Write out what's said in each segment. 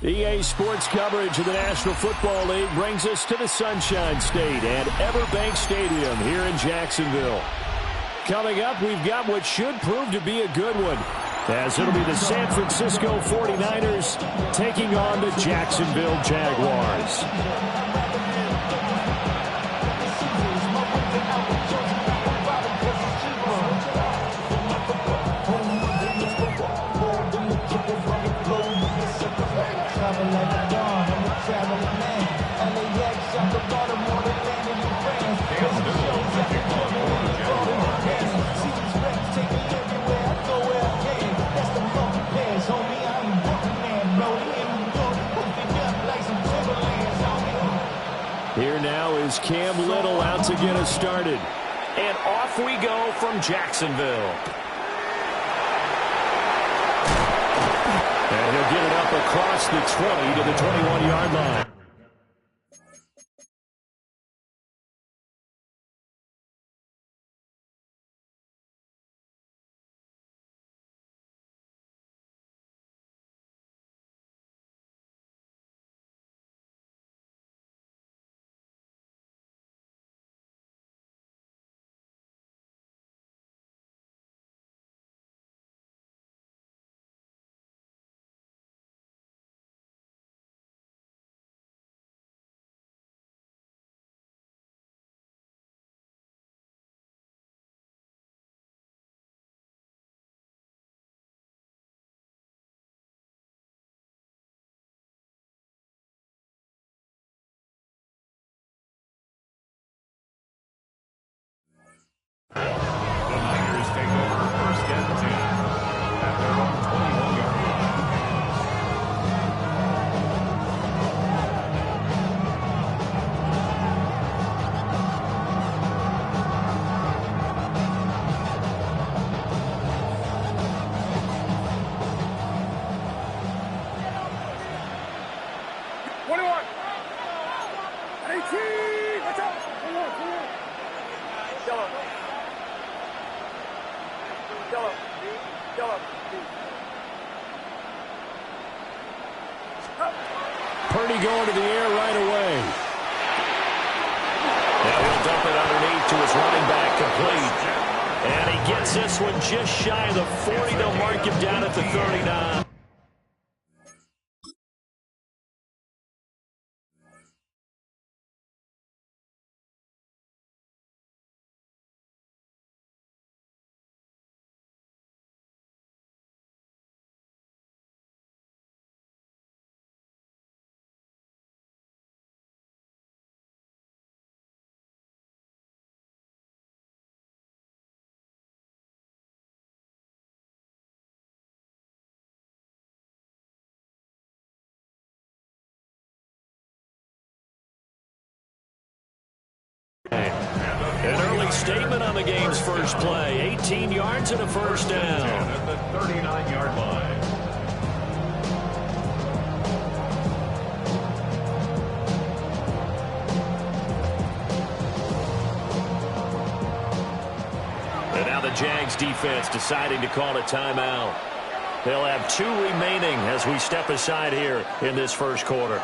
EA Sports coverage of the National Football League brings us to the Sunshine State and Everbank Stadium here in Jacksonville. Coming up, we've got what should prove to be a good one, as it'll be the San Francisco 49ers taking on the Jacksonville Jaguars. Here now is Cam Little out to get us started. And off we go from Jacksonville. And he'll get it up across the 20 to the 21-yard line. The Niners take over first and 10 at their own 21-yard line. Purdy going to the air right away. Now he'll dump it underneath to his running back, complete. And he gets this one just shy of the 40. They'll mark him down at the 39. An early statement on the game's first play. 18 yards and a first down. At the 39-yard line. And now the Jags defense deciding to call a timeout. They'll have 2 remaining as we step aside here in this first quarter.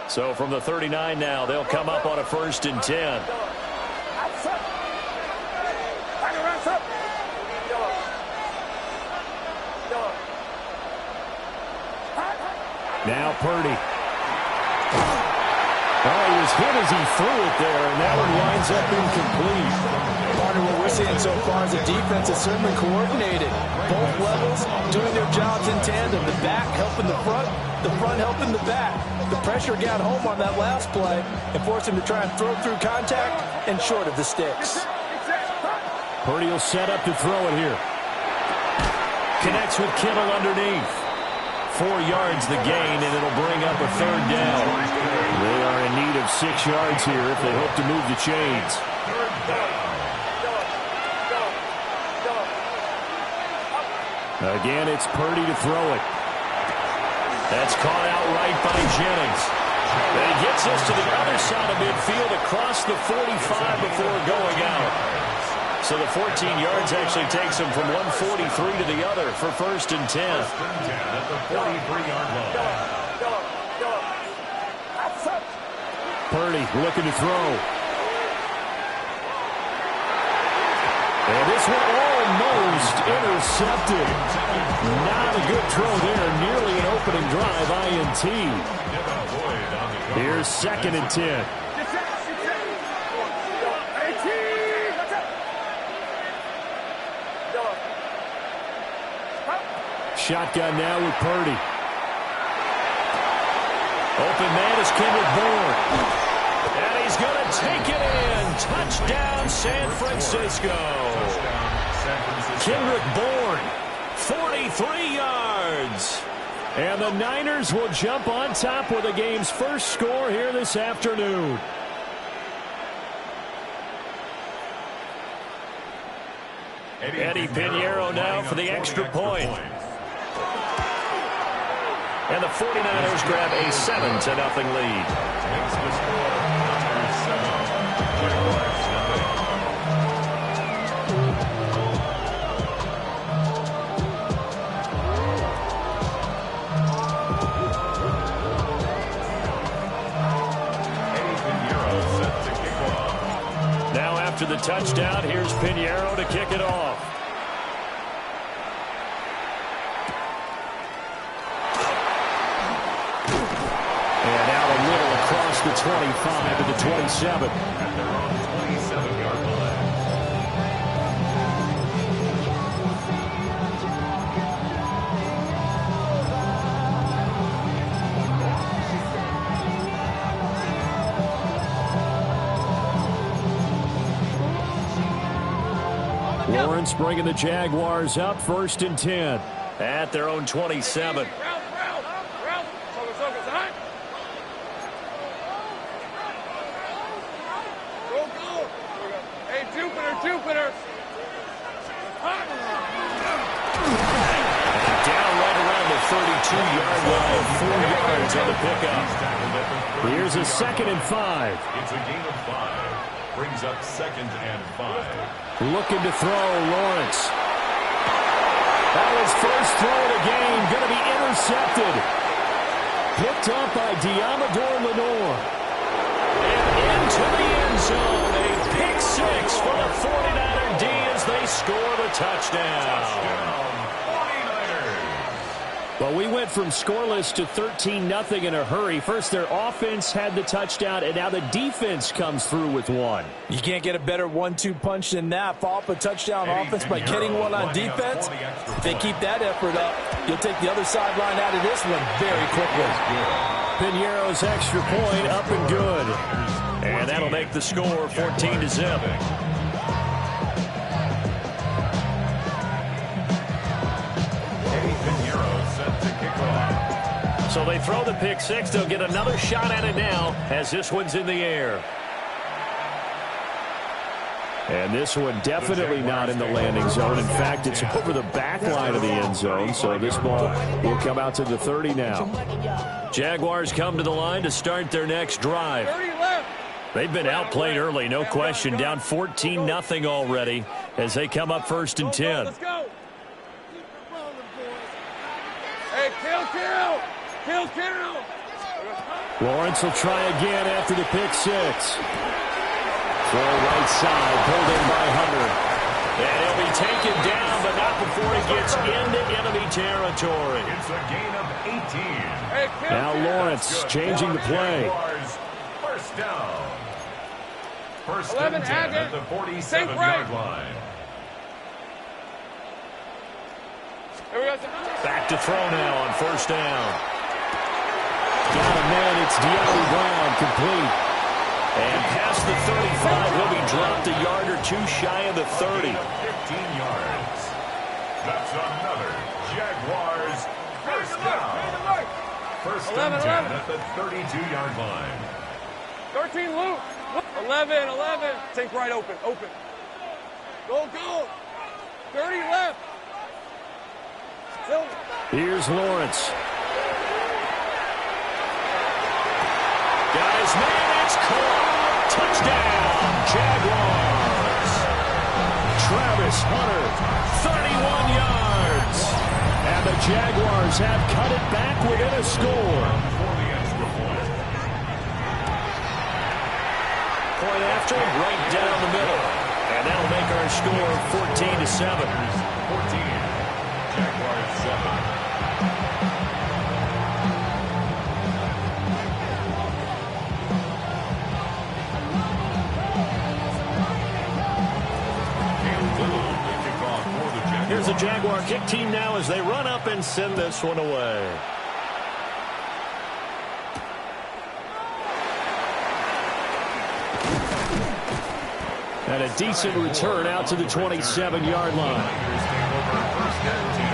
So from the 39 now, they'll come up on a 1st and 10. Now Purdy. Oh, he was hit as he threw it there, and that one winds up incomplete. Partner, what we're seeing so far is the defense is certainly coordinated. Both levels doing their jobs in tandem. The back helping the front helping the back. The pressure got home on that last play and forced him to try and throw through contact and short of the sticks. Purdy will set up to throw it here. Connects with Kittle underneath. 4 yards the gain, and it'll bring up a 3rd down. They are in need of 6 yards here if they hope to move the chains. Again, it's Purdy to throw it. That's caught out right by Jennings. And he gets us to the other side of midfield across the 45 before going out. So the 14 yards actually takes him from 143 to the other for 1st and 10. At the 43-yard line. Purdy looking to throw. And this one almost intercepted. Not a good throw there. Nearly an opening drive, INT. Here's 2nd and 10. Shotgun now with Purdy. Open man is Kendrick Bourne. And he's going to take it in. Touchdown, San Francisco. Kendrick Bourne, 43 yards. And the Niners will jump on top with the game's first score here this afternoon. Eddie Pinheiro now for the extra point. And the 49ers grab a 7-0 lead. Now after the touchdown, here's Pinheiro to kick it off. The 25 to the 27. At their own 27-yard line. Lawrence bringing the Jaguars up 1st and 10 at their own 27. Jupiter. Down right around the 32-yard line, 4 yards on the pickup. Here's a 2nd and 5. It's a gain of 5. Brings up 2nd and 5. Looking to throw, Lawrence. That was first throw of the game, going to be intercepted. Picked up by Diamador Lenore. And into the end zone. Pick 6 for the 49er D as they score the touchdown. 49ers. Well, we went from scoreless to 13-0 in a hurry. First, their offense had the touchdown, and now the defense comes through with one. You can't get a better 1-2 punch than that. Follow up a touchdown offense by getting one on defense. If they keep that effort up, you'll take the other sideline out of this one very quickly. Pinheiro's extra point up and good. And that'll make the score 14-0. So they throw the pick 6. They'll get another shot at it now as this one's in the air. And this one definitely not in the landing zone. In fact, it's over the back line of the end zone. So this ball will come out to the 30 now. Jaguars come to the line to start their next drive. 30 left. They've been outplayed early, no question. Down 14-0 already as they come up 1st and 10. Let's go. Hey, kill. Lawrence will try again after the pick 6. Throw right side, pulled in by Hunter. And he'll be taken down, but not before he gets into enemy territory. It's a gain of 18. Now Lawrence changing the play. First down. 11, and 10 at the 47-yard line. Back to throw now on 1st down. Got a man, it's De'Ami Brown, complete. And past the 35, will be dropped a yard or 2 shy of the 30. 15 yards. That's another Jaguars first down. 1st and 10 at the 32-yard line. 13 loop. 11. Think right open. Go. 30 left. Here's Lawrence. his man. It's caught. Touchdown, Jaguars. Travis Hunter, 31 yards. And the Jaguars have cut it back within a score. Point after, right down the middle. And that'll make our score 14-7. 14. Jaguars 7. Here's the Jaguar kick team now as they run up and send this one away. And a decent return out to the 27-yard line. First and 10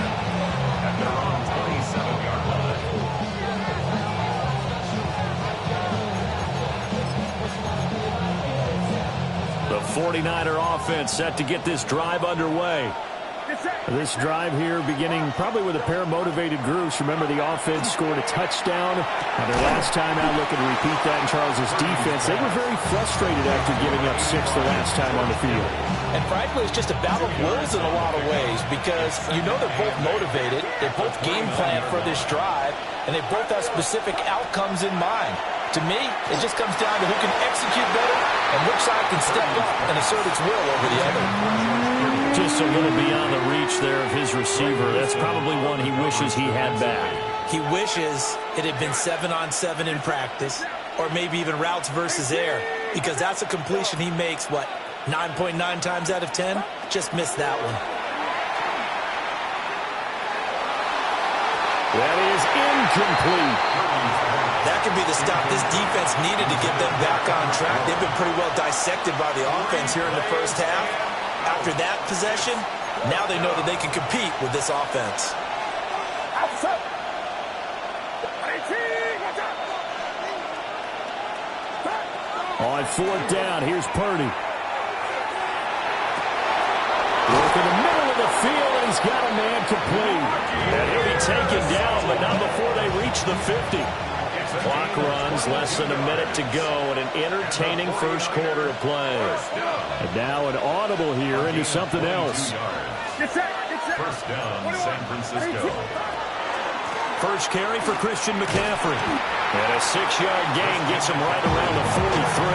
at their own 27-yard line. The 49er offense set to get this drive underway. This drive here beginning probably with a pair of motivated groups. Remember, the offense scored a touchdown. And their last time out, looking to repeat that in Charles's defense. They were very frustrated after giving up 6 the last time on the field. And frankly, it's just a battle of wills in a lot of ways because you know they're both motivated. They both game plan for this drive, and they both have specific outcomes in mind. To me, it just comes down to who can execute better and which side can step up and assert its will over the other. Just a little beyond the reach there of his receiver. That's probably one he wishes he had back. He wishes it had been 7-on-7 in practice, or maybe even routes versus air, because that's a completion he makes, 9.9 times out of 10? Just missed that one. That is incomplete. That could be the stop this defense needed to get them back on track. They've been pretty well dissected by the offense here in the first half. After that possession, now they know that they can compete with this offense. On 4th down, here's Purdy. Look in the middle of the field, and he's got a man complete. And he'll be taken down, but not before they reach the 50. Clock runs, less than a minute to go, and an entertaining first quarter of play. And now an audible here into something else. First down, San Francisco. First carry for Christian McCaffrey. And a 6-yard gain gets him right around the 43.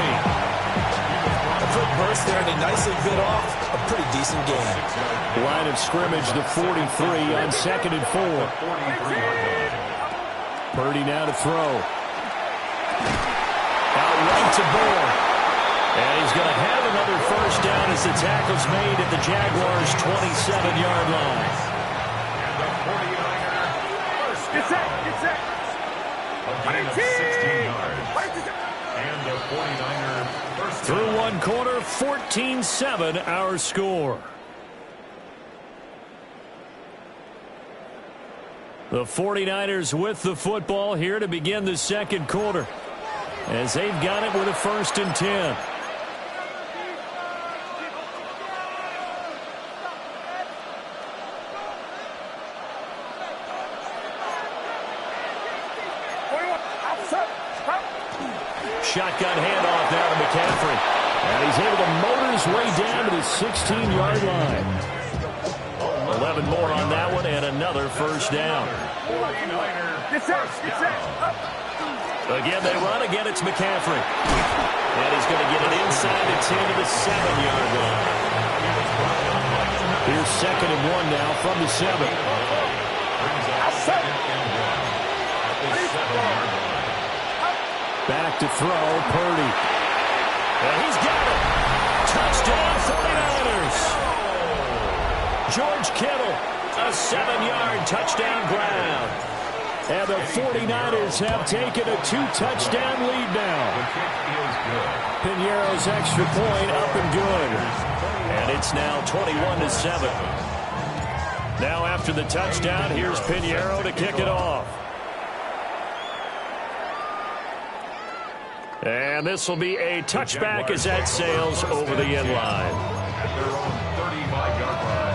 A quick burst there, and he nicely bit off a pretty decent gain. Line of scrimmage, the 43 on 2nd and 4. Purdy now to throw. Out right to Moore. And he's going to have another first down as the tackle's made at the Jaguars' 27-yard line. Get set. A gain of 16 yards. And the 49er first down. Through one quarter, 14-7 our score. The 49ers with the football here to begin the second quarter, as they've got it with a 1st and 10. Shotgun handoff now to McCaffrey. And he's able to motor his way down to the 16-yard line. 11 more on that one, and another first down. Again, they run. Again, it's McCaffrey. And he's going to get it inside the 10 to the 7-yard line. Here's 2nd and 1 now from the 7. Back to throw, Purdy. And he's got it. Touchdown, 49ers. George Kittle, a 7-yard touchdown ground. And the 49ers have taken a 2-touchdown lead now. Pinheiro's extra point up and good. And it's now 21-7. Now after the touchdown, here's Pinheiro to kick it off. And this will be a touchback as that sails over the end line. At their own 35-yard line.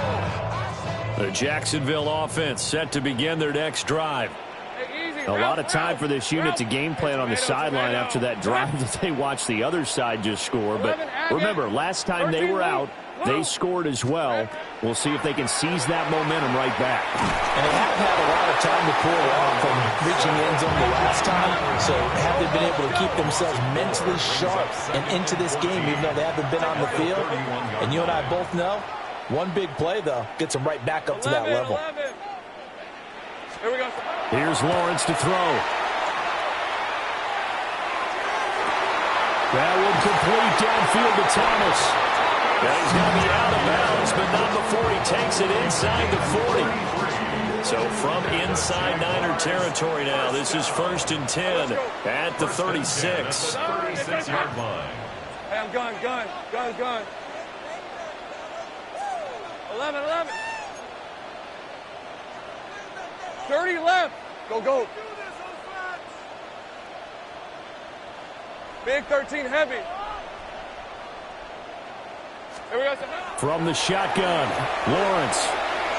The Jacksonville offense set to begin their next drive. Hey, easy. A lot of time for this unit to game plan on the sideline after that drive that they watched the other side just score. But remember, last time they were out, they scored as well. We'll see if they can seize that momentum right back. And they haven't had a lot of time to pull off from reaching the end zone the last time. So have they been able to keep themselves mentally sharp and into this game, even though they haven't been on the field? And you and I both know, one big play, though, gets them right back up to that level. Here we go. Here's Lawrence to throw. That would complete downfield to Thomas. Yeah, he's going to be out of bounds, but not before he takes it inside the 40. So from inside Niner territory now, this is 1st and 10 at the 36. 36-yard line. Hey, I'm gun. 11. 30 left. Go. Big 13 heavy. Here we go. From the shotgun, Lawrence.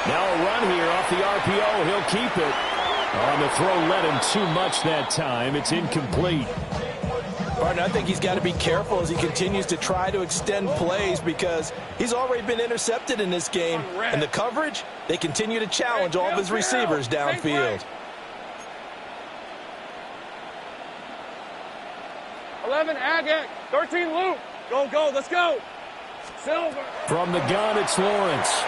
Now a run here off the RPO. He'll keep it. On the throw, led him too much that time. It's incomplete. Partner, I think he's got to be careful as he continues to try to extend plays because he's already been intercepted in this game. And the coverage, they continue to challenge all of his receivers downfield. 11 Agate. 13 Luke. Go. Let's go. Silver. From the gun, it's Lawrence.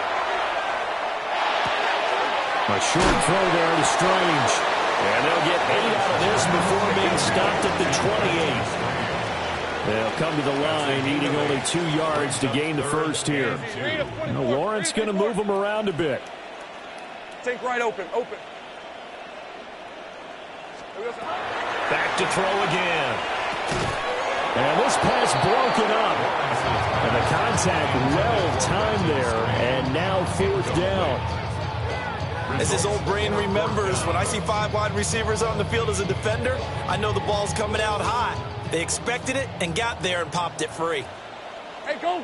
A short throw there to Strange. And they'll get 8 out of this before being stopped at the 28. They'll come to the line, needing only 2 yards to gain the first here. Now, Lawrence going to move them around a bit. Take right open. Back to throw again. And this pass broken up. And the contact well timed there. And now 4th down. As his old brain remembers, when I see 5 wide receivers on the field as a defender, I know the ball's coming out high. They expected it and got there and popped it free. Hey, go!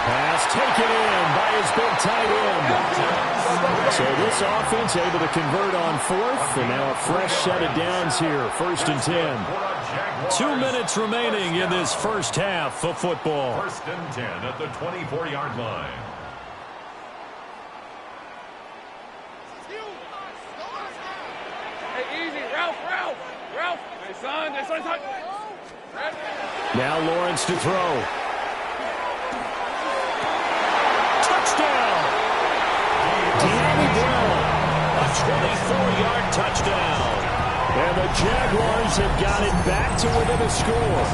Pass taken in by his big tight end. So this offense able to convert on 4th, and now a fresh set of downs here, 1st and 10. 2 minutes remaining in this first half of football. 1st and 10 at the 24-yard line. Hey, easy, Ralph. Hey, son. Now Lawrence to throw. Touchdown! De'Ami Brown, a 24-yard touchdown. And the Jaguars have got it back to within a score.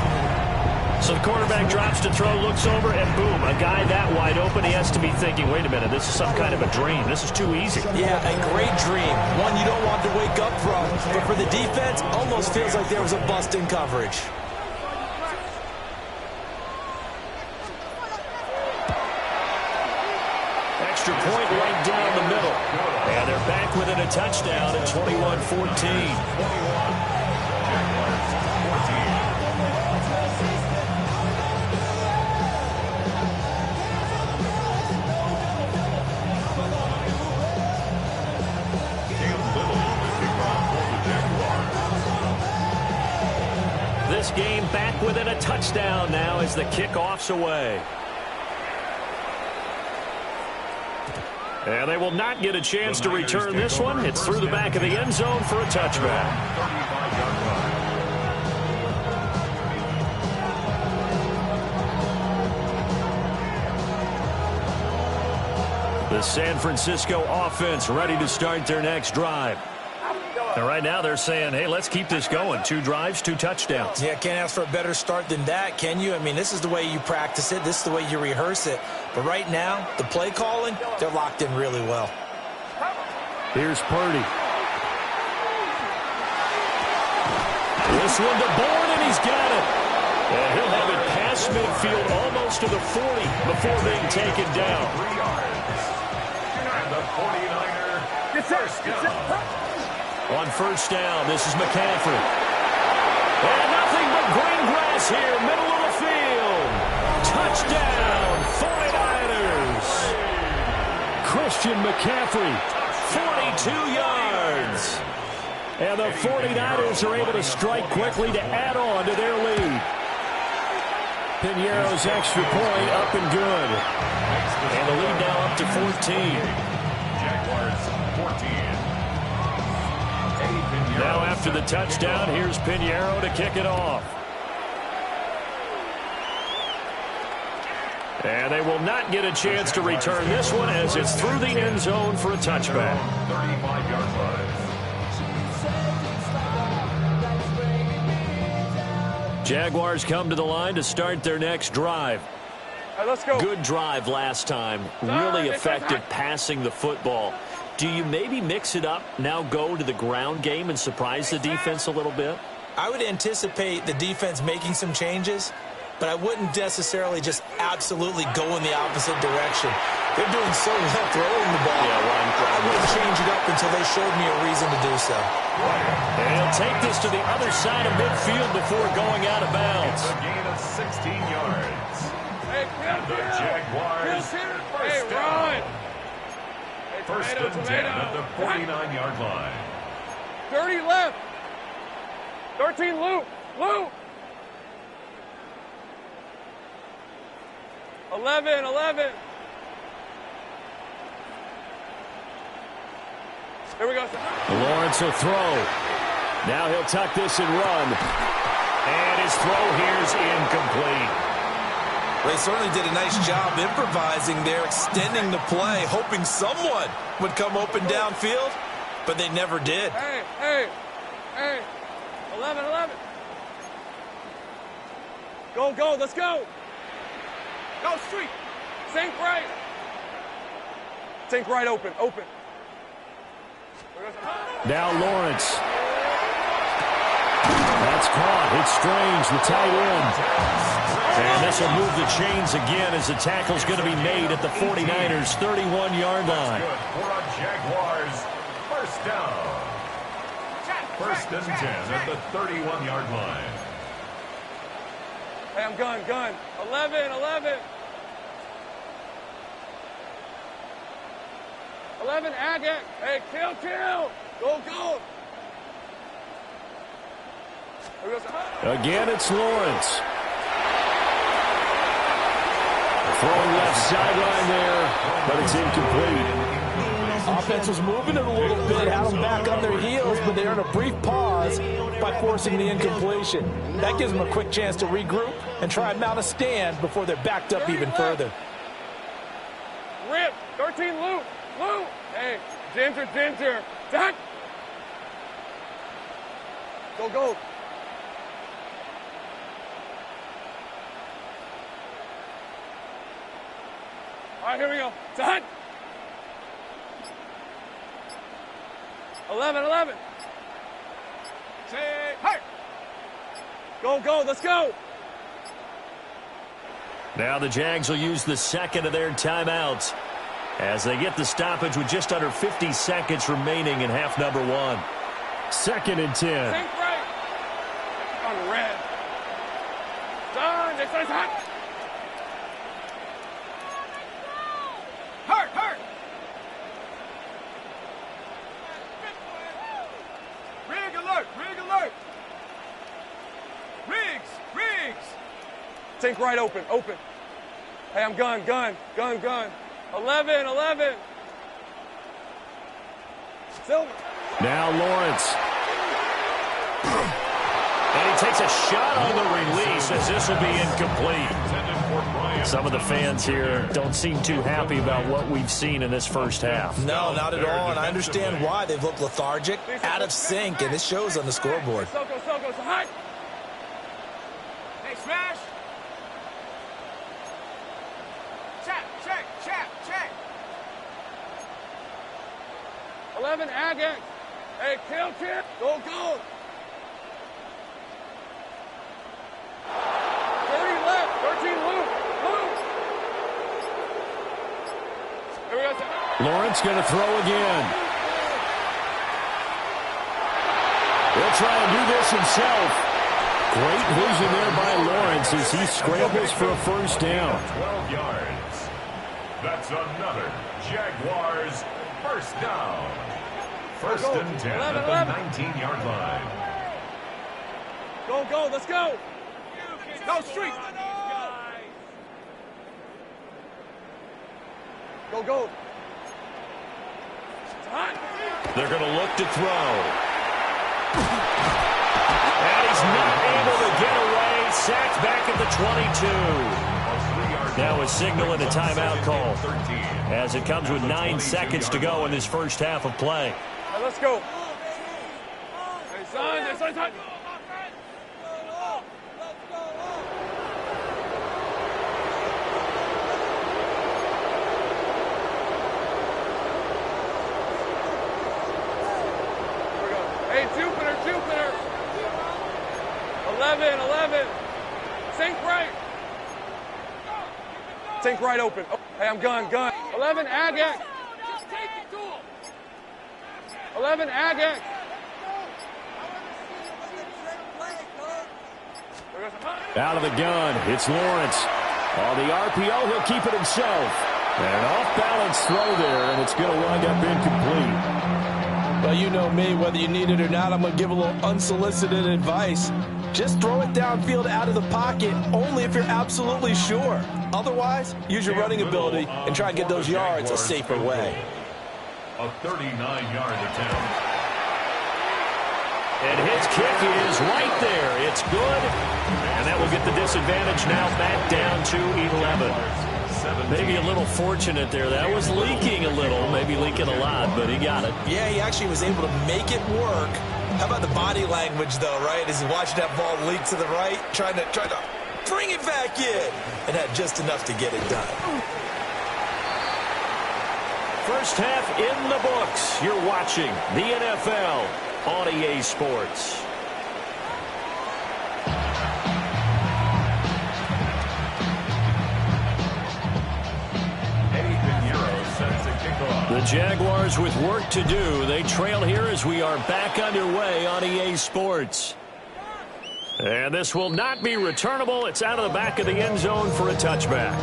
So the quarterback drops to throw, looks over, and boom, a guy that wide open, he has to be thinking, wait a minute, this is some kind of a dream. This is too easy. Yeah, a great dream. One you don't want to wake up from. But for the defense, almost feels like there was a bust in coverage. Extra point right down the middle. And they're back within a touchdown at 21-14. This game back within a touchdown now as the kickoff's away. And they will not get a chance to return this one. It's through the back of the end zone for a touchback. The San Francisco offense ready to start their next drive. And right now they're saying, hey, let's keep this going. 2 drives, 2 touchdowns. Yeah, can't ask for a better start than that, can you? I mean, this is the way you practice it. This is the way you rehearse it. But right now, the play calling, they're locked in really well. Here's Purdy. This one to Bourne, and he's got it. And he'll have it past midfield almost to the 40 before being taken down. 3 yards. And the 49er first down. On first down, this is McCaffrey. And nothing but green grass here, middle of the field. Touchdown, 49ers. Christian McCaffrey, 42 yards. And the 49ers are able to strike quickly to add on to their lead. Piñeiro's extra point up and good. And the lead now up to 14. Jaguars 14. Now after the touchdown, here's Piñeiro to kick it off. And they will not get a chance to return this one as it's through the end zone for a touchback. 35-yard line. Jaguars come to the line to start their next drive. All right, let's go. Good drive last time. Really effective passing the football. Do you maybe mix it up, now go to the ground game and surprise the defense a little bit? I would anticipate the defense making some changes, but I wouldn't necessarily just absolutely go in the opposite direction. They're doing so well throwing the ball. I wouldn't change it up until they showed me a reason to do so. And he'll take this to the other side of midfield before going out of bounds. A gain of 16 yards. And the Jaguars first down. First and 10 at the 49-yard line. 30 left. 13 loop. Loop. 11. Here we go. Lawrence will throw. Now he'll tuck this and run. And his throw here's incomplete. They certainly did a nice job improvising there, extending the play, hoping someone would come open downfield, but they never did. Hey. 11. Go, let's go. Go, street. Sink right. Sink right, open. Now Lawrence. That's caught. It's Strange, the tight end. And this will move the chains again as the tackle's going to be made at the 49ers' 31-yard line. Good for a Jaguars first down. First and 10 at the 31-yard line. Hey, I'm gun. 11. 11, Agate. Hey, kill. Go. Again, it's Lawrence. Throwing left sideline there, but it's incomplete. Offense was moving it a little bit, had them back on their heels, but they earned a brief pause by forcing the incompletion. That gives them a quick chance to regroup and try and mount a stand before they're backed up even further. Rip. 13 loop. Hey, Ginger. Duck. Go. All right, here we go. Done. 11. Say, hey. Go, let's go. Now the Jags will use the second of their timeouts as they get the stoppage with just under 50 seconds remaining in half number one. Second and 10. Think right. On red. Done. This is hot. Hurt. Rig alert. Riggs. Think right, open. Hey, I'm gun. 11. Silver. Now Lawrence. And he takes a shot on the release as this will be incomplete. Some of the fans here don't seem too happy about what we've seen in this first half. No, not at all, and I understand why. They've looked lethargic, out of sync, and it shows on the scoreboard. Soko, hot. Hey, smash. Check. 11, Agate. Hey, kill. Go. 30 left. 13 loop. Here we go. Lawrence going to throw again. He'll try and do this himself. Great vision there by Lawrence as he scrambles for a first down. 12 yards. That's another Jaguars first down. First and 10 at the 19-yard line. Go, go, let's go. Go, street. Go, go. They're going to look to throw. And he's not able to get away. Sacked back at the 22. Now a signal and a timeout call as it comes with 9 seconds to go in this first half of play. Right, let's go. Hey, son. Hey, Jupiter. 11. Sink right open. Oh, hey, I'm gun. 11, Agak. 11, Agak. Out of the gun, it's Lawrence. On the RPO, he'll keep it himself. And an off-balance throw there, and it's going to wind up incomplete. Well, you know me, whether you need it or not, I'm going to give a little unsolicited advice. Just throw it downfield out of the pocket, only if you're absolutely sure. Otherwise, use your running ability and try and get those yards a safer way. A 39-yard attempt. And his kick is right there. It's good. And that will get the disadvantage now back down to 11. Maybe a little fortunate there. That was leaking a little, maybe leaking a lot, but he got it. Yeah, he actually was able to make it work. How about the body language, though, right? As he's watching that ball leak to the right, trying to bring it back in, and had just enough to get it done. First half in the books. You're watching the NFL on EA Sports. The Jaguars with work to do. They trail here as we are back underway on EA Sports. And this will not be returnable. It's out of the back of the end zone for a touchback.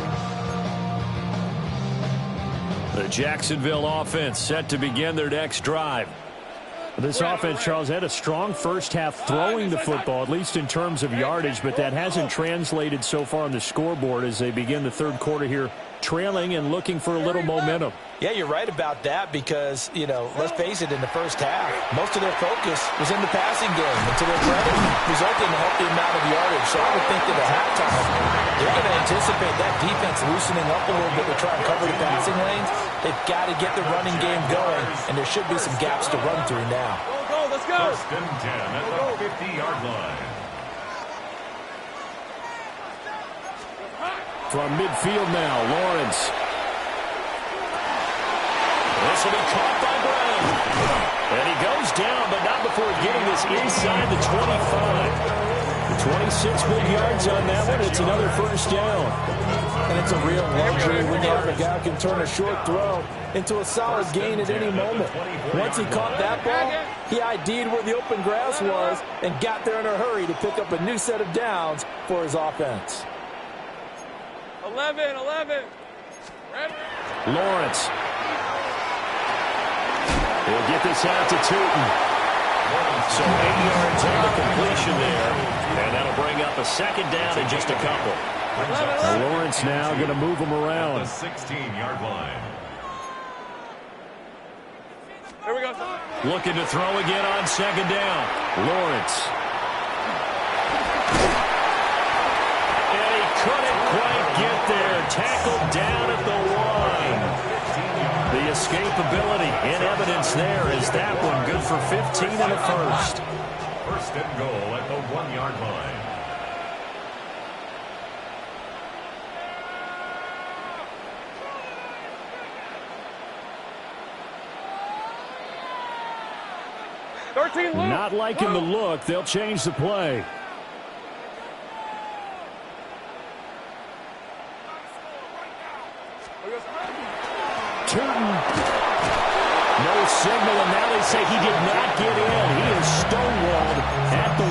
The Jacksonville offense set to begin their next drive. This offense, Charles, had a strong first half throwing the football, at least in terms of yardage, but that hasn't translated so far on the scoreboard as they begin the third quarter here, trailing and looking for a little momentum. Yeah, you're right about that because, you know, let's face it, in the first half, most of their focus was in the passing game. And to their credit, resulted in a healthy amount of yardage. So I would think that at halftime, they're going to anticipate that defense loosening up a little bit to try and cover the passing lanes. They've got to get the running game going, and there should be some gaps to run through now. Go, let's go. First and 10 at the 50-yard line. From midfield now, Lawrence. This will be caught by Brown. And he goes down, but not before getting this inside the 25. The 26 big yards on that one. It's another first down. And it's a real luxury when you have a guy who can turn a short throw into a solid gain at any moment. Once he caught that ball, he ID'd where the open grass was and got there in a hurry to pick up a new set of downs for his offense. 11. Lawrence. He'll get this out to Tootin. So 8 yards on the completion there. And that'll bring up a second down in just a couple. Lawrence now going to move him around. The 16-yard line. Here we go. Looking to throw again on second down. Lawrence. And he couldn't quite get there. Tackled down at the line. The escapability in evidence there is that one good for 15 in the first. First and goal at the 1-yard line. Not liking the look. They'll change the play. Tootin. No signal, and now they say he did not get in. He is stonewalled at the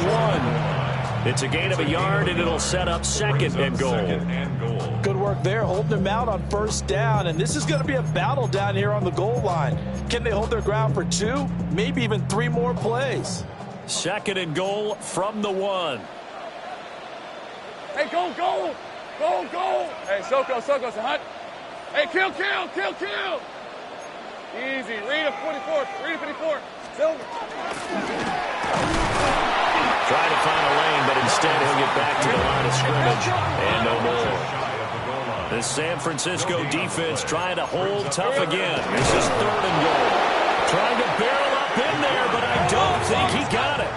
1. It's a gain of a yard, and it'll set up second and goal. Good work there, holding them out on first down, and this is going to be a battle down here on the goal line. Can they hold their ground for 2, maybe even 3 more plays? Second and goal from the 1. Hey, go, go! Go, go! Hey, Soko, Hunt. Hey, kill! Easy. Read a 54. Silver. Trying to find a lane, but instead he'll get back to the line of scrimmage. And no more. The San Francisco defense trying to hold tough again. This is third and goal. Trying to barrel up in there, but I don't think he got it.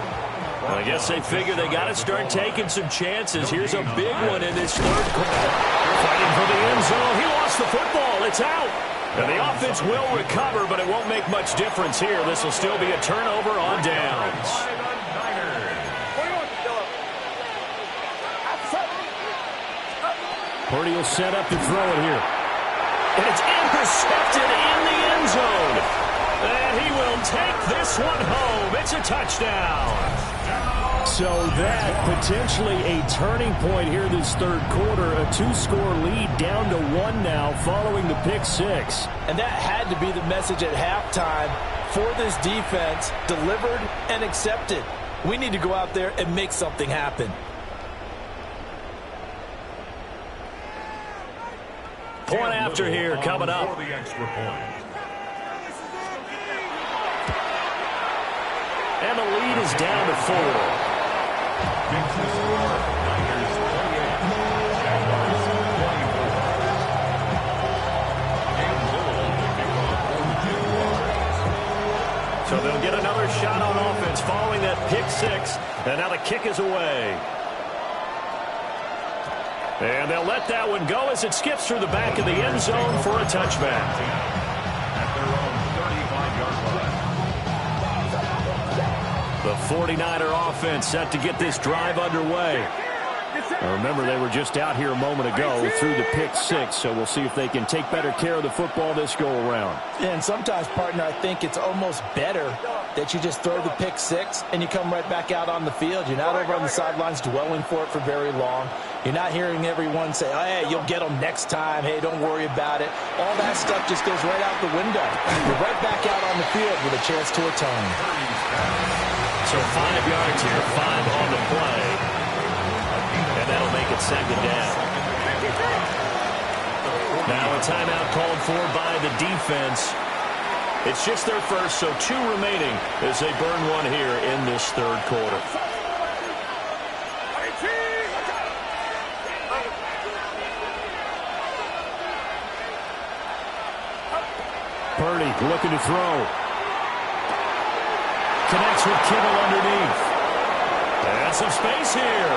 Well, I guess they figure they got to start taking some chances. Here's a big one in this third quarter. Fighting for the end zone. He lost the football. It's out. And the offense will recover, but it won't make much difference here. This will still be a turnover on downs. Purdy will set up to throw it here. And it's intercepted in the end zone. And he will take this one home. It's a touchdown. So that potentially a turning point here this third quarter. A 2-score lead down to 1 now following the pick 6. And that had to be the message at halftime for this defense. Delivered and accepted. We need to go out there and make something happen. Point after here coming up. The extra point. And the lead is down to 4. So they'll get another shot on offense following that pick 6. And now the kick is away. And they'll let that one go as it skips through the back of the end zone for a touchback. At their own 35-yard line. The 49er offense set to get this drive underway. Now remember, they were just out here a moment ago through the pick 6, so we'll see if they can take better care of the football this go-around. And sometimes, partner, I think it's almost better that you just throw the pick 6 and you come right back out on the field. You're not over on the sidelines dwelling for it for very long. You're not hearing everyone say, oh, hey, you'll get them next time. Hey, don't worry about it. All that stuff just goes right out the window. You're right back out on the field with a chance to atone. So 5 yards here, 5 on the play. And that'll make it second down. Now a timeout called for by the defense. It's just their first, so 2 remaining as they burn one here in this third quarter. Purdy looking to throw. Connects with Kittle underneath. And some space here.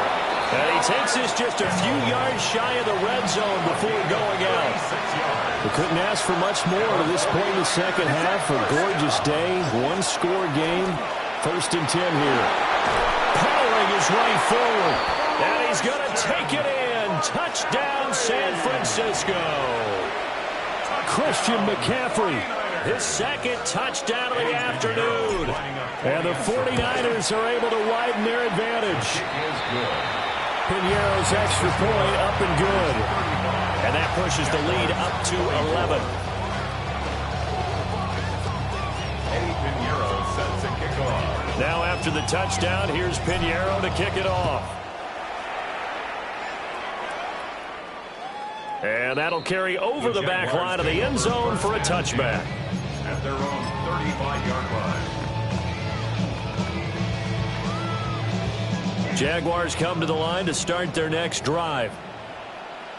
And he takes this just a few yards shy of the red zone before going out. We couldn't ask for much more to this point in the second half. A gorgeous day, 1-score game. 1st and 10 here. Powering his way forward. And he's going to take it in. Touchdown, San Francisco. Christian McCaffrey, his second touchdown of the afternoon. And the 49ers are able to widen their advantage. Piñeiro's extra point up and good. And that pushes the lead up to 11. Piñeiro sets the kickoff. Now after the touchdown, here's Piñeiro to kick it off. And that'll carry over the back line of the end zone for a touchback. At their own 35-yard line. Jaguars come to the line to start their next drive.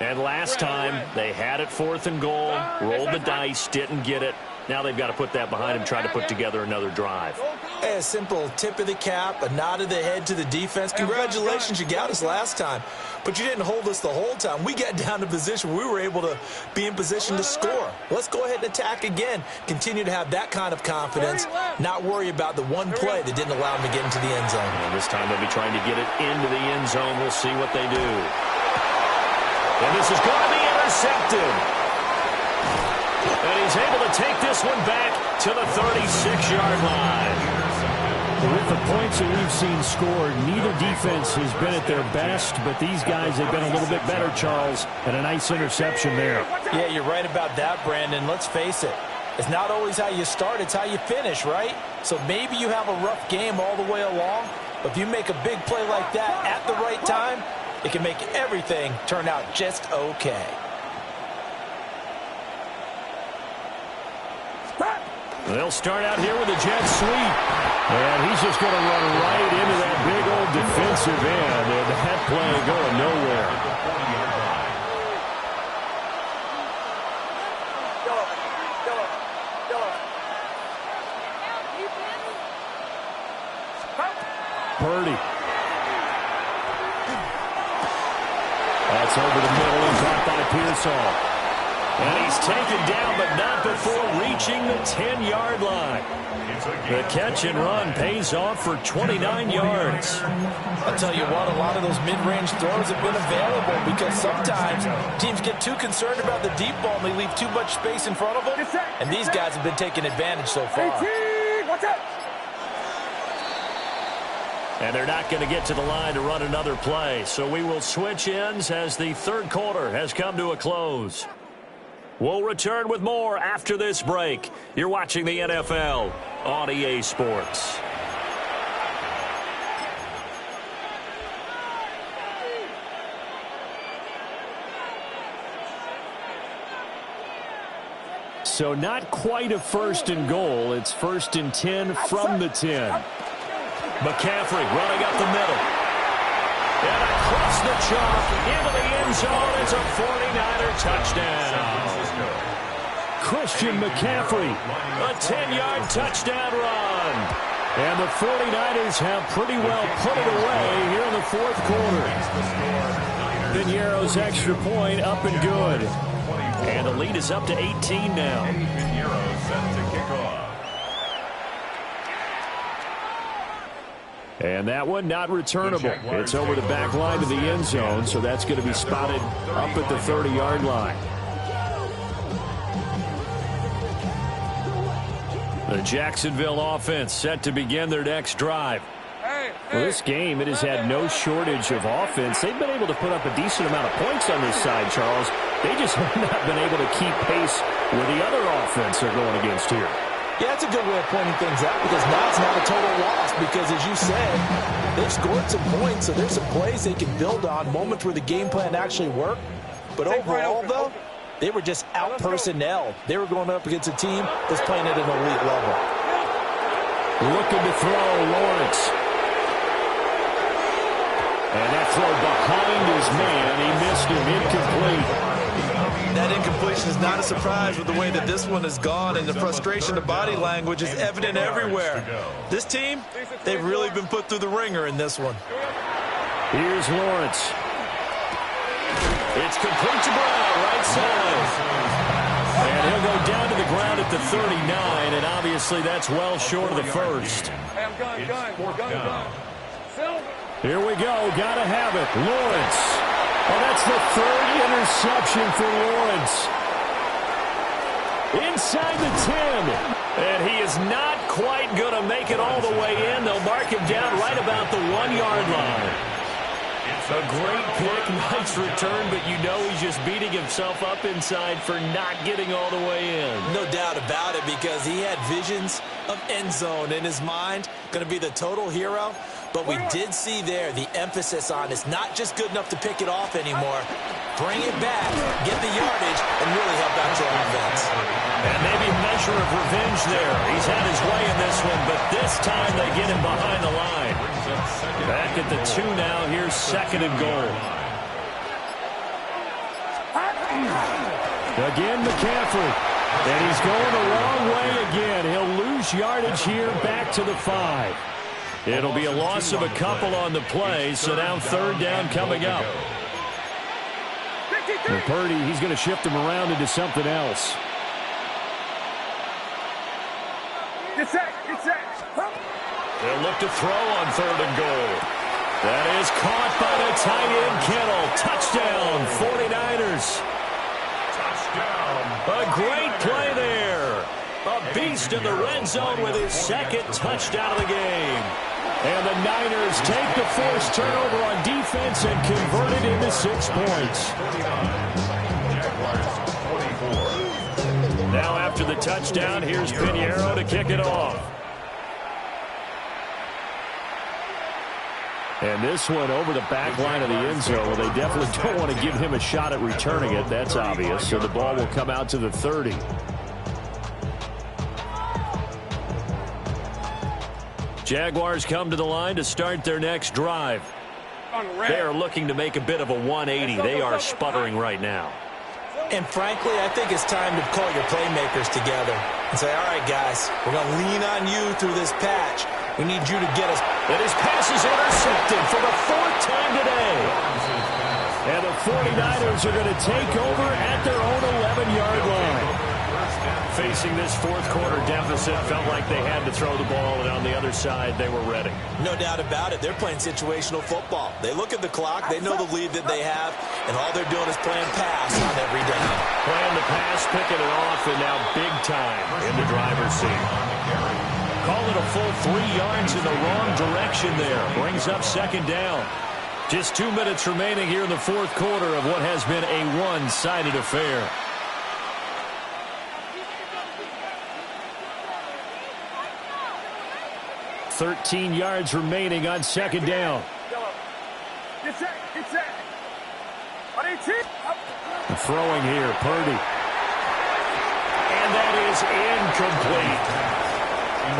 And last time, they had it 4th and goal, rolled the dice, didn't get it. Now they've got to put that behind them, try to put together another drive. A simple tip of the cap, a nod of the head to the defense. Congratulations, you got us last time. But you didn't hold us the whole time. We got down to position we were able to be in position to score. Let's go ahead and attack again. Continue to have that kind of confidence, not worry about the one play that didn't allow them to get into the end zone. And this time they'll be trying to get it into the end zone. We'll see what they do. And this is going to be intercepted. And he's able to take this one back to the 36-yard line. With the points that we've seen scored, neither defense has been at their best, but these guys have been a little bit better, Charles, and a nice interception there. Yeah, you're right about that, Brandon. Let's face it. It's not always how you start, it's how you finish, right? So maybe you have a rough game all the way along, but if you make a big play like that at the right time, it can make everything turn out just okay. They'll start out here with a jet sweep. And he's just going to run right into that big old defensive end. And that play going nowhere. Purdy. That's over the middle and caught by Pearsall. And he's taken down, but not before reaching the 10-yard line. The catch and run pays off for 29 yards. I'll tell you what, a lot of those mid-range throws have been available because sometimes teams get too concerned about the deep ball and they leave too much space in front of them. And these guys have been taking advantage so far. And they're not going to get to the line to run another play. So we will switch ends as the third quarter has come to a close. We'll return with more after this break. You're watching the NFL on EA Sports. So not quite a first and goal. It's first and 10 from the 10. McCaffrey running up the middle. And across the chalk into the end zone. It's a 49er touchdown. Christian McCaffrey, a 10-yard touchdown run. And the 49ers have pretty well put it away here in the fourth quarter. Piñeiro's extra point up and good. And the lead is up to 18 now. Piñeiro set to kick off. And that one not returnable. It's over the back line to the end zone, so that's going to be spotted up at the 30-yard line. The Jacksonville offense set to begin their next drive. Well, this game, it has had no shortage of offense. They've been able to put up a decent amount of points on this side, Charles. They just have not been able to keep pace with the other offense they're going against here. Yeah, that's a good way of pointing things out because now it's not a total loss because, as you said, they've scored some points, so there's some plays they can build on, moments where the game plan actually worked. But overall, though, they were just out-personnel. They were going up against a team that's playing at an elite level. Looking to throw, Lawrence. And that throw behind his man. He missed him, incomplete. That incompletion is not a surprise with the way that this one has gone, and the frustration, the body language is evident everywhere. This team, they've really been put through the ringer in this one. Here's Lawrence. It's complete to Brown, right side. And he'll go down to the ground at the 39, and obviously that's well short of the first. Hey, I'm gun. Here we go. Got to have it. Lawrence. Oh, that's the third interception for Lawrence. Inside the 10. And he is not quite going to make it all the way in. They'll mark him down right about the 1-yard line. It's a great pick, nice return, but you know he's just beating himself up inside for not getting all the way in. No doubt about it because he had visions of end zone in his mind. Going to be the total hero. But we did see there the emphasis on it's not just good enough to pick it off anymore. Bring it back, get the yardage, and really help out your offense. And maybe a measure of revenge there. He's had his way in this one, but this time they get him behind the line. Back at the 2 now. Here's second and goal. Again, McCaffrey. And he's going the wrong way again. He'll lose yardage here back to the 5. It'll be a loss of a couple on the play, so now third down coming up. And Purdy, he's going to shift him around into something else. They'll look to throw on third and goal. That is caught by the tight end, Kittle. Touchdown, 49ers. Touchdown. A great play there. A beast in the red zone with his second touchdown of the game. And the Niners take the forced turnover on defense and convert it into 6 points. Now after the touchdown, here's Pinheiro to kick it off. And this one over the back line of the end zone. Well, they definitely don't want to give him a shot at returning it. That's obvious. So the ball will come out to the 30. Jaguars come to the line to start their next drive. They are looking to make a bit of a 180. They are sputtering right now. And frankly, I think it's time to call your playmakers together and say, all right, guys, we're going to lean on you through this patch. We need you to get us. And his pass is intercepted for the 4th time today. And the 49ers are going to take over at their own 11-yard line. Facing this fourth-quarter deficit, felt like they had to throw the ball, and on the other side, they were ready. No doubt about it. They're playing situational football. They look at the clock. They know the lead that they have, and all they're doing is playing pass on every down. Playing the pass, picking it off, and now big time in the driver's seat. Call it a full 3 yards in the wrong direction there. Brings up 2nd down. Just 2 minutes remaining here in the fourth quarter of what has been a one-sided affair. $13 yards remaining on 2nd down. Throwing here, Purdy. And that is incomplete.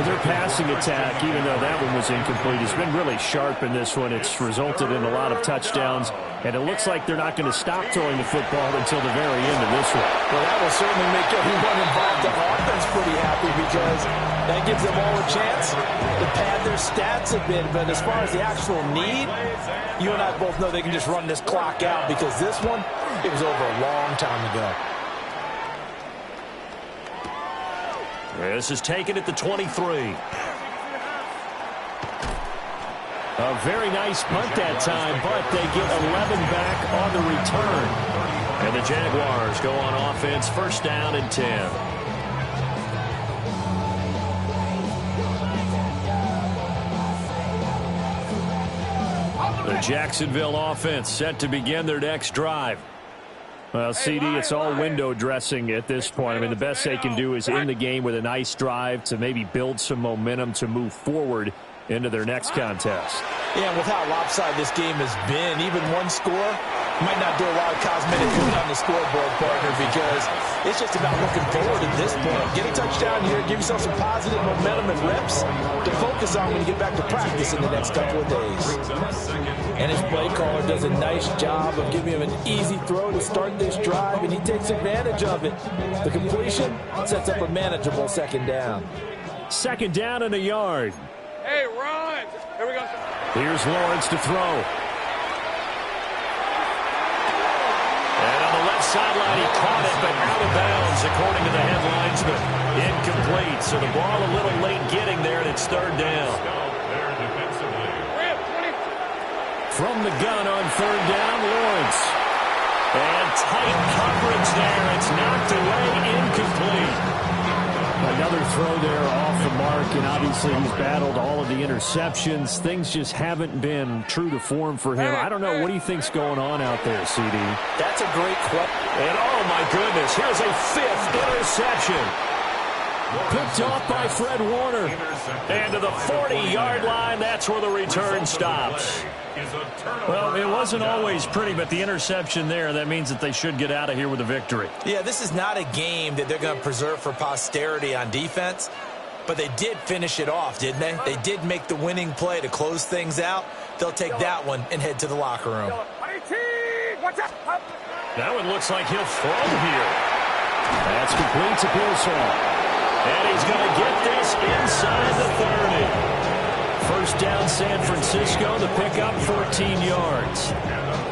Their passing attack, even though that one was incomplete, has been really sharp in this one. It's resulted in a lot of touchdowns, and it looks like they're not going to stop throwing the football until the very end of this one. Well, that will certainly make everyone involved on offense pretty happy because that gives them all a chance to pad their stats a bit. But as far as the actual need, you and I both know they can just run this clock out because this one, it was over a long time ago. This is taken at the 23. A very nice punt that time, but they get 11 back on the return. And the Jaguars go on offense, 1st down and 10. The Jacksonville offense set to begin their next drive. Well, CD, it's all window dressing at this point. I mean, the best they can do is end the game with a nice drive to maybe build some momentum to move forward into their next contest. Yeah, and with how lopsided this game has been, even one score might not do a lot of cosmetic good on the scoreboard, partner, because it's just about looking forward at this point. Get a touchdown here, give yourself some positive momentum and reps to focus on when you get back to practice in the next couple of days. And his play caller does a nice job of giving him an easy throw to start this drive, and he takes advantage of it. The completion sets up a manageable 2nd down. 2nd down and a yard. Hey, run! Here we go. Here's Lawrence to throw. And on the left sideline, he caught it, but out of bounds, according to the headlinesman. Incomplete, so the ball a little late getting there, and it's 3rd down. From the gun on 3rd down, Lawrence. And tight coverage there. It's knocked away, incomplete. Another throw there off the mark, and obviously he's battled all of the interceptions. Things just haven't been true to form for him. I don't know. What do you think's going on out there, CD? That's a great question. And oh, my goodness, here's a 5th interception. Picked off by Fred Warner. And to the 40-yard line, that's where the return stops. Well, it wasn't always pretty, but the interception there, that means that they should get out of here with a victory. Yeah, this is not a game that they're going to preserve for posterity on defense, but they did finish it off, didn't they? They did make the winning play to close things out. They'll take that one and head to the locker room. That one looks like he'll throw here. That's complete to Pearson. And he's going to get this inside the 30. 1st down, San Francisco. The pickup, 14 yards.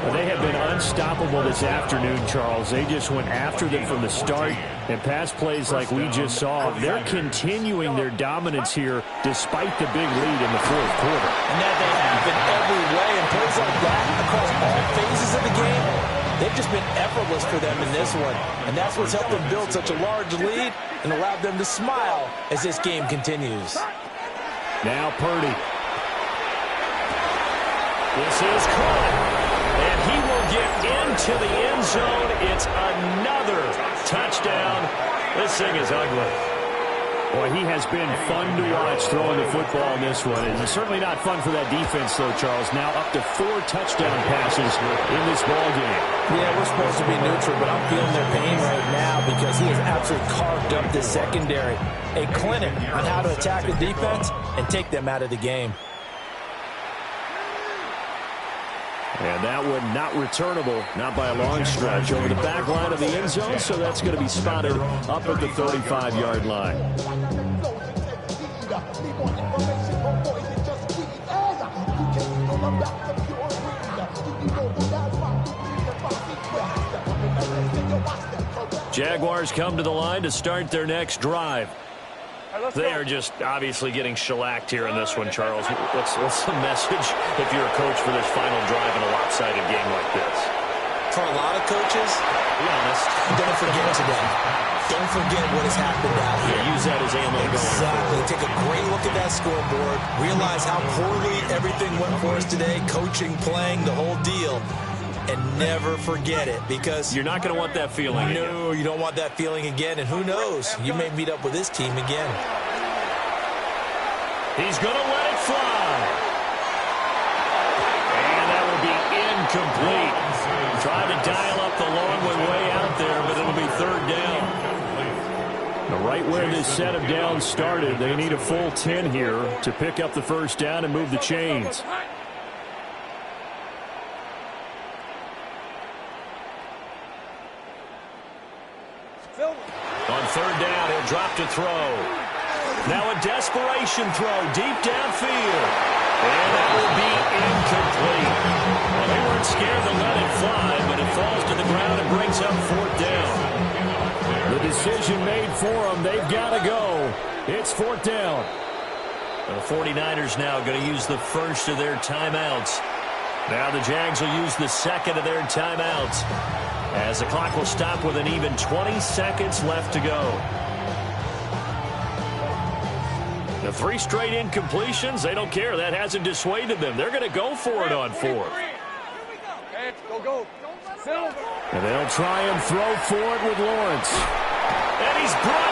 Well, they have been unstoppable this afternoon, Charles. They just went after them from the start. And pass plays like we just saw, they're continuing their dominance here despite the big lead in the fourth quarter. And that they have in every way. And plays like that across all phases of the game, They've just been effortless for them in this one. And that's what's helped them build such a large lead and allowed them to smile as this game continues. Now Purdy. This is caught. And he will get into the end zone. It's another touchdown. This thing is ugly. Boy, he has been fun to watch throwing the football in this one. And it's certainly not fun for that defense, though, Charles. Now up to 4 touchdown passes in this ball game. Yeah, we're supposed to be neutral, but I'm feeling their pain right now because he has absolutely carved up this secondary. A clinic on how to attack the defense and take them out of the game. And that one not returnable, not by a long stretch, over the back line of the end zone, so that's going to be spotted up at the 35-yard line. Jaguars come to the line to start their next drive. They are just obviously getting shellacked here in this one, Charles. What's the message if you're a coach for this final drive in a lopsided game like this? For a lot of coaches, be honest, don't forget today. Don't forget what has happened out here. Yeah, use that as ammo. Exactly. Take a great look at that scoreboard. Realize how poorly everything went for us today. Coaching, playing, the whole deal. And never forget it, because you're not going to want that feeling again. No, you don't want that feeling again. And who knows? You may meet up with this team again. He's going to let it fly. And that will be incomplete. Tried to dial up the long way out there, but it'll be third down. Now, right where this set of downs started, they need a full 10 here to pick up the first down and move the chains. On third down, he'll drop to throw. Now a desperation throw deep downfield. And that will be incomplete. Well, they weren't scared to let it fly, but it falls to the ground and brings up fourth down. The decision made for them. They've got to go. It's fourth down. The 49ers now going to use the first of their timeouts. Now the Jags will use the second of their timeouts, as the clock will stop with an even 20 seconds left to go. The 3 straight incompletions, they don't care. That hasn't dissuaded them. They're going to go for it on fourth. Go. Silver. And they'll try and throw for it with Lawrence. And he's brought